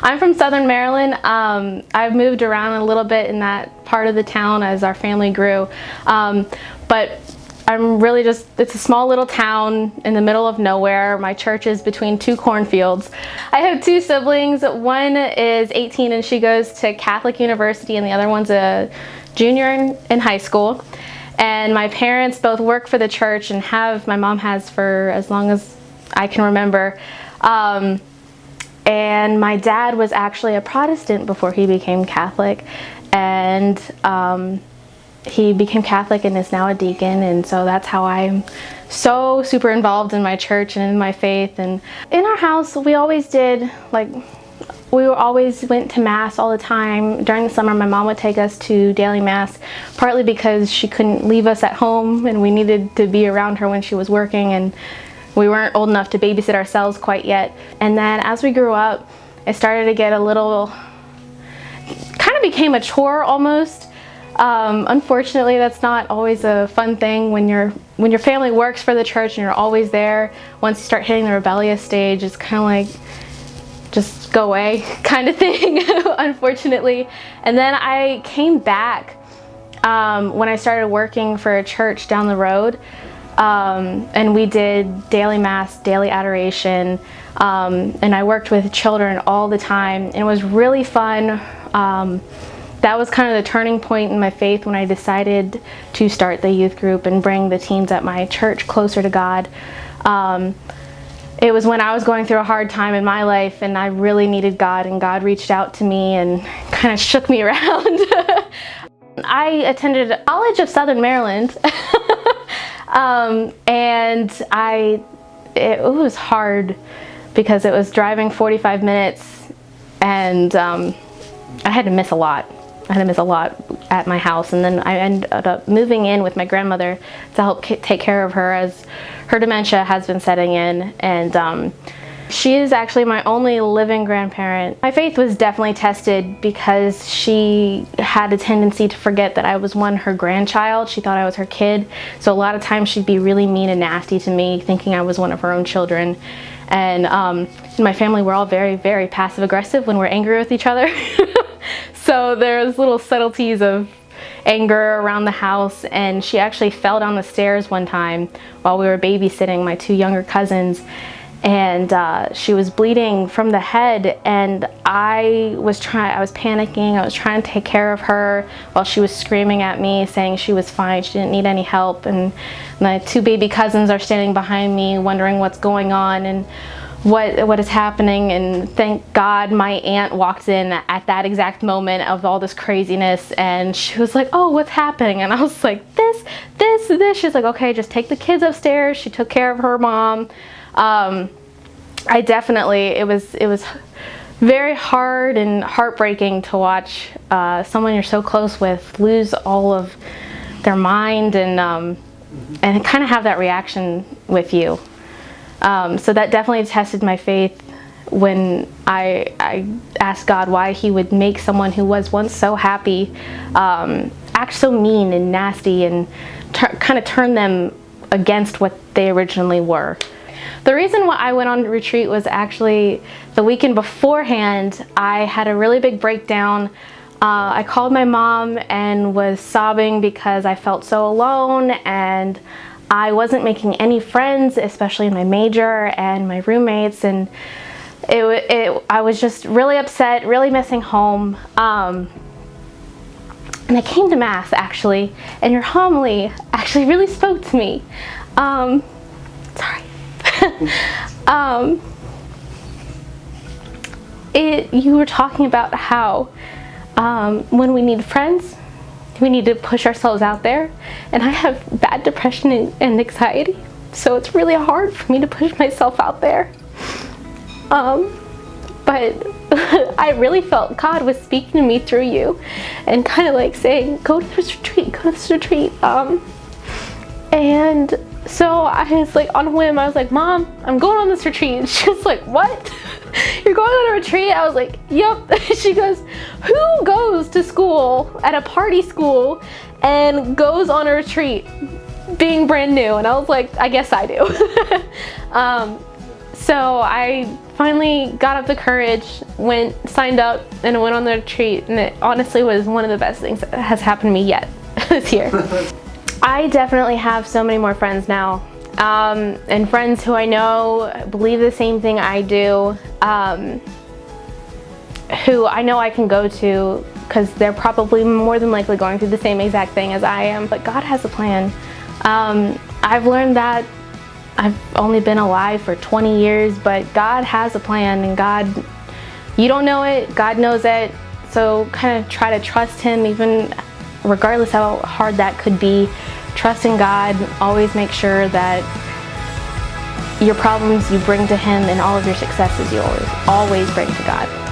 I'm from Southern Maryland. I've moved around a little bit in that part of the town as our family grew. But I'm really it's a small little town in the middle of nowhere. My church is between two cornfields. I have two siblings. One is 18 and she goes to Catholic University, and the other one's a junior in high school. And my parents both work for the church and my mom has for as long as I can remember. And my dad was actually a Protestant before he became Catholic. And he became Catholic and is now a deacon, and so that's how I'm so super involved in my church and in my faith. And in our house, we always did, we always went to Mass all the time. During the summer, my mom would take us to daily Mass, partly because she couldn't leave us at home and we needed to be around her when she was working, and we weren't old enough to babysit ourselves quite yet. And then as we grew up, it started to get a little, kind of became a chore almost. Unfortunately, that's not always a fun thing when your family works for the church and you're always there. Once you start hitting the rebellious stage, it's kind of like, just go away kind of thing, unfortunately. And then I came back when I started working for a church down the road, and we did daily Mass, daily adoration, and I worked with children all the time, and it was really fun. That was kind of the turning point in my faith when I decided to start the youth group and bring the teens at my church closer to God. It was when I was going through a hard time in my life and I really needed God, and God reached out to me and kind of shook me around. I attended College of Southern Maryland, and it was hard because it was driving 45 minutes, and I had to miss a lot. I had to miss a lot at my house, and then I ended up moving in with my grandmother to help take care of her as her dementia has been setting in, and she is actually my only living grandparent. My faith was definitely tested because she had a tendency to forget that I was her grandchild. She thought I was her kid, so a lot of times she'd be really mean and nasty to me, thinking I was one of her own children. And in my family, we're all very, very passive-aggressive when we're angry with each other. So there's little subtleties of anger around the house, and she actually fell down the stairs one time while we were babysitting my two younger cousins, and she was bleeding from the head, and I was panicking. I was trying to take care of her while she was screaming at me, saying she was fine, she didn't need any help, and my two baby cousins are standing behind me wondering what's going on and what is happening. And thank God my aunt walked in at that exact moment of all this craziness, and she was like, "Oh, what's happening?" And I was like, this. She's like, "Okay, just take the kids upstairs." She took care of her mom. It was very hard and heartbreaking to watch someone you're so close with lose all of their mind and kind of have that reaction with you. So that definitely tested my faith when I asked God why he would make someone who was once so happy act so mean and nasty and kind of turn them against what they originally were. The reason why I went on retreat was actually the weekend beforehand. I had a really big breakdown. I called my mom and was sobbing because I felt so alone, and I wasn't making any friends, especially in my major and my roommates, and I was just really upset, really missing home. And I came to Mass actually, and your homily actually really spoke to me. Sorry. You were talking about how when we need friends, we need to push ourselves out there, and I have bad depression and anxiety, so it's really hard for me to push myself out there. But I really felt God was speaking to me through you and kind of like saying, go to this retreat, go to this retreat. And so I was like, on a whim, I was like, Mom, I'm going on this retreat. And she was like, what? You're going on a retreat? I was like, yep. She goes, who goes to school at a party school and goes on a retreat being brand new? And I was like, I guess I do. So I finally got up the courage, signed up, and went on the retreat, and it honestly was one of the best things that has happened to me yet this year. I definitely have so many more friends now, and friends who I know believe the same thing I do, who I know I can go to because they're probably more than likely going through the same exact thing as I am, but God has a plan. I've learned that I've only been alive for 20 years, but God has a plan, and God, you don't know it, God knows it, so kind of try to trust Him, even regardless how hard that could be. Trust in God, always make sure that your problems you bring to Him, and all of your successes you always bring to God.